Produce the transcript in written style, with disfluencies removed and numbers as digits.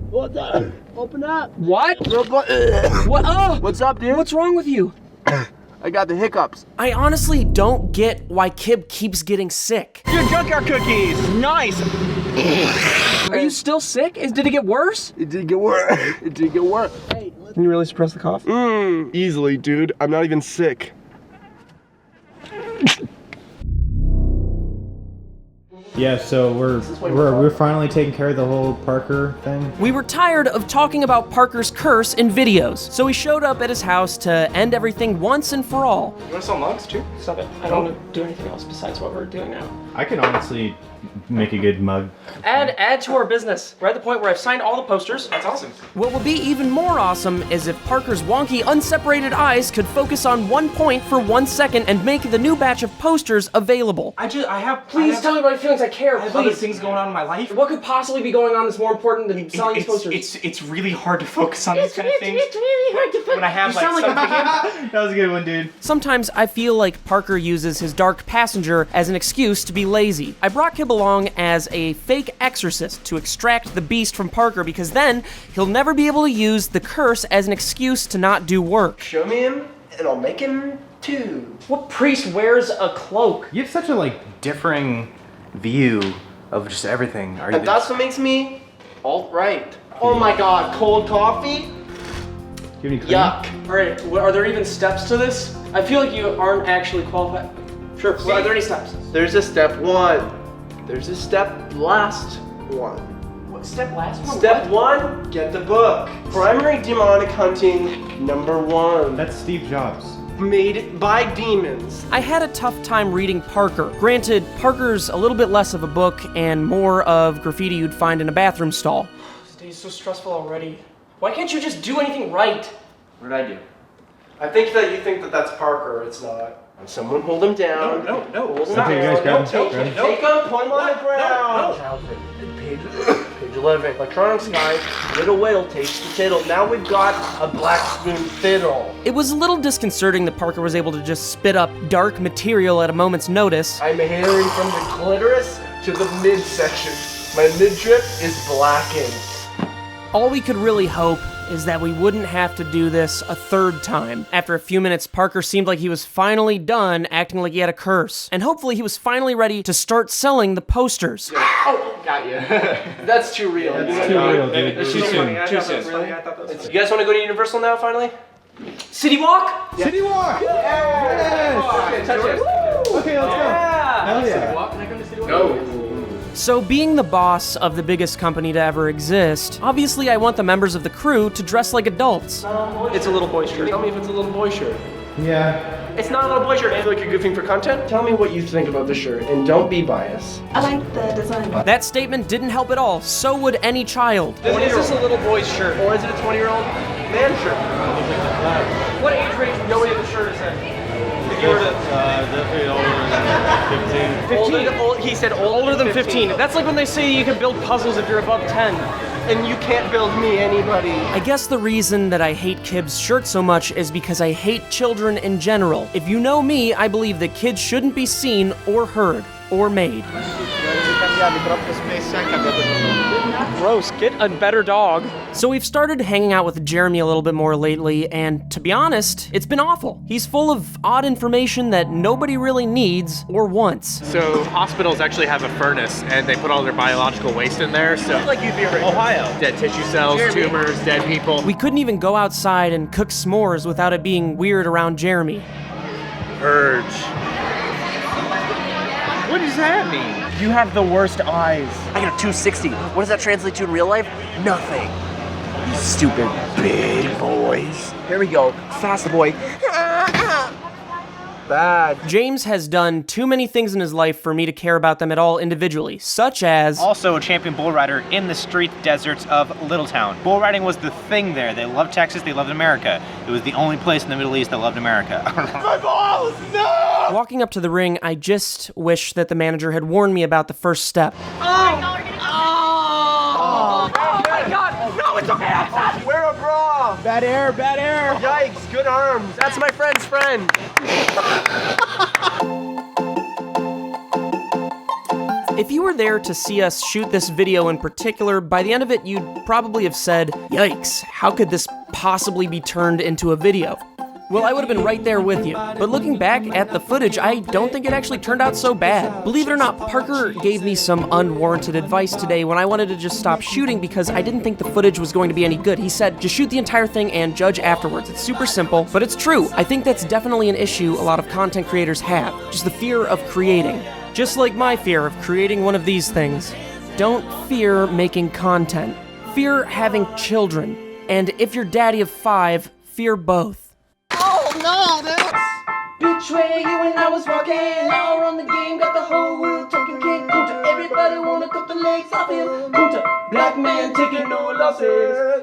What's up? Open up. What? What? Oh! What's up, dude? What's wrong with you? I got the hiccups. I honestly don't get why Kib keeps getting sick. Your junkyard cookies. Nice. Are you still sick? Did it get worse? It did get worse. It did get worse. Can you really suppress the cough? Easily, dude. I'm not even sick. Yeah, so we're finally taking care of the whole Parker thing. We were tired of talking about Parker's curse in videos, so we showed up at his house to end everything once and for all. You want to sell mugs too? Stop it. I don't want to do anything else besides what we're doing now. I can honestly make a good mug. Add to our business. We're at the point where I've signed all the posters. That's awesome. What would be even more awesome is if Parker's wonky, unseparated eyes could focus on one point for 1 second and make the new batch of posters available. Please tell me about your feelings. I care. I have other Please. things going on in my life. What could possibly be going on that's more important than selling these posters? It's really hard to focus on these kind of things. It's really hard to focus. When I have You sound like something. That was a good one, dude. Sometimes I feel like Parker uses his dark passenger as an excuse to be lazy. I brought Kib along as a fake exorcist to extract the beast from Parker because then he'll never be able to use the curse as an excuse to not do work. Show me him, and I'll make him too. What priest wears a cloak? You have such a differing view of just everything. And that's what makes me alt-right. Oh my god, cold coffee? Give me cream. Yuck. Alright, are there even steps to this? I feel like you aren't actually qualified. Sure, are there any steps? There's a step one. There's a step last one. What, step last one? Step one, get the book. Primary demonic hunting number 1. That's Steve Jobs. Made by demons. I had a tough time reading Parker. Granted, Parker's a little bit less of a book and more of graffiti you'd find in a bathroom stall. This day's so stressful already. Why can't you just do anything right? What did I do? I think that you think that that's Parker. It's not. Someone hold him down. No. Hold him Okay, down. guys, grab him. Take Grab him. him. Take him. Put him on the ground. No. Childhood. Page 11. Electronics guy. Little whale takes the tittle. Now we've got a black spoon fiddle. It was a little disconcerting that Parker was able to just spit up dark material at a moment's notice. I'm hairing from the clitoris to the midsection. My midrip is blackened. All we could really hope is that we wouldn't have to do this a third time. After a few minutes, Parker seemed like he was finally done acting like he had a curse. And hopefully he was finally ready to start selling the posters. Oh, got you. That's too real. That's too real, dude. It's Too too soon. funny. Too soon. You guys want to go to Universal now, finally? City Walk? City Walk! Yes! Touch it. Okay, let's go. Hell yeah. Can I come to City Walk? Go. So being the boss of the biggest company to ever exist, obviously I want the members of the crew to dress like adults. It's a little boy shirt. Tell me if it's a little boy shirt. Yeah. It's not a little boy shirt. I feel like you're goofing for content. Tell me what you think about the shirt, and don't be biased. I like the design. That statement didn't help at all, so would any child. Is this a little boy's shirt, or is it a 20-year-old man shirt? What age range would you say the shirt is in? If you were to... Definitely older than 15. He said Older than 15. That's like when they say you can build puzzles if you're above 10. And you can't build me anybody. I guess the reason that I hate Kib's shirt so much is because I hate children in general. If you know me, I believe that kids shouldn't be seen or heard or made. Gross, get a better dog. So we've started hanging out with Jeremy a little bit more lately, and to be honest, it's been awful. He's full of odd information that nobody really needs or wants. So hospitals actually have a furnace, and they put all their biological waste in there. So Like you'd be right. Ohio, dead tissue cells, tumors, dead people. We couldn't even go outside and cook s'mores without it being weird around Jeremy. Purge. What does that mean? You have the worst eyes. I got a 260. What does that translate to in real life? Nothing. You stupid big boys. Here we go. Fast boy. Bad. James has done too many things in his life for me to care about them at all individually, such as... Also a champion bull rider in the street deserts of Littletown. Bull riding was the thing there. They loved Texas, they loved America. It was the only place in the Middle East that loved America. My balls! No! Walking up to the ring, I just wish that the manager had warned me about the first step. Oh my god! No, it's okay! Wear a bra! Bad air, bad air. Yikes, good arms. That's my friend's friend. If you were there to see us shoot this video in particular, by the end of it, you'd probably have said, "Yikes, how could this possibly be turned into a video?" Well, I would have been right there with you. But looking back at the footage, I don't think it actually turned out so bad. Believe it or not, Parker gave me some unwarranted advice today when I wanted to just stop shooting because I didn't think the footage was going to be any good. He said, just shoot the entire thing and judge afterwards. It's super simple, but it's true. I think that's definitely an issue a lot of content creators have. Just the fear of creating. Just like my fear of creating one of these things. Don't fear making content. Fear having children. And if you're daddy of 5, fear both. Bitch, where you and I was walking, all on the game, got the whole world talking King Kunta. Everybody wanna cut the legs off him. Kunta, black man taking no losses.